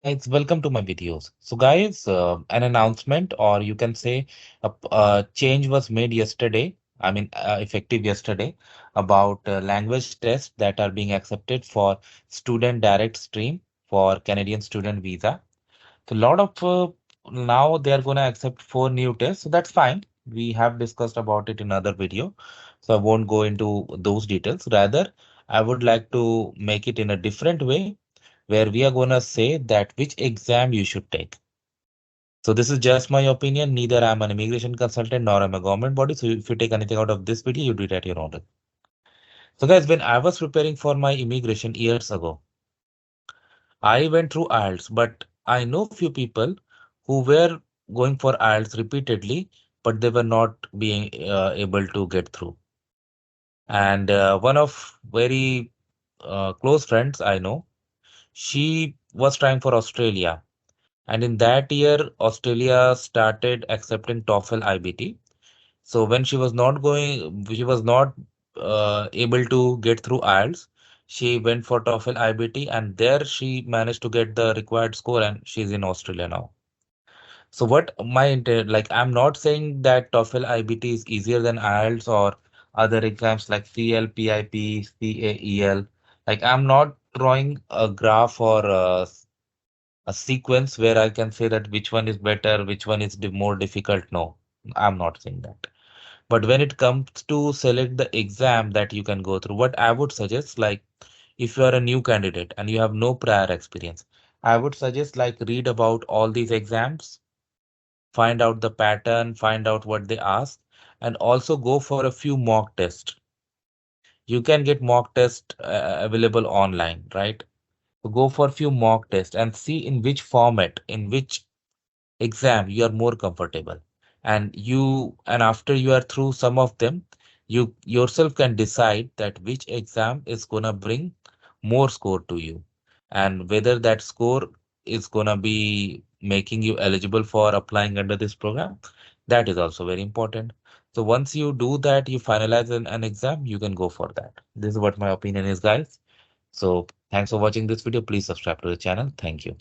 Guys, welcome to my videos. So, guys, an announcement, or you can say a change was made yesterday. Effective yesterday about language tests that are being accepted for student direct stream for Canadian student visa. So, a lot of now they are going to accept four new tests. So that's fine. We have discussed about it in other video, so I won't go into those details. Rather, I would like to make it in a different way where we are going to say that which exam you should take. So this is just my opinion. Neither I'm an immigration consultant nor I'm a government body. So if you take anything out of this video, you do it at your own risk. So guys, when I was preparing for my immigration years ago, I went through IELTS, but I know few people who were going for IELTS repeatedly, but they were not being able to get through. And one of very close friends I know, she was trying for Australia. And in that year, Australia started accepting TOEFL IBT. So when she was not able to get through IELTS. She went for TOEFL IBT, and there she managed to get the required score, and she's in Australia now. So what my intent, like I'm not saying that TOEFL IBT is easier than IELTS or other exams like CELPIP, CAEL. Like I'm not drawing a graph or a sequence where I can say that which one is better, which one is more difficult. No, I'm not saying that. But when it comes to select the exam that you can go through, what I would suggest, like if you are a new candidate and you have no prior experience, I would suggest like read about all these exams, find out the pattern, find out what they ask, and also go for a few mock tests. You can get mock test available online, right? So go for a few mock tests and see in which format, in which exam you are more comfortable, and after you are through some of them, you yourself can decide that which exam is gonna bring more score to you, and whether that score is gonna be making you eligible for applying under this program. That is also very important. So once you do that, you finalize an exam, you can go for that. This is what my opinion is, guys. So thanks for watching this video. Please subscribe to the channel. Thank you.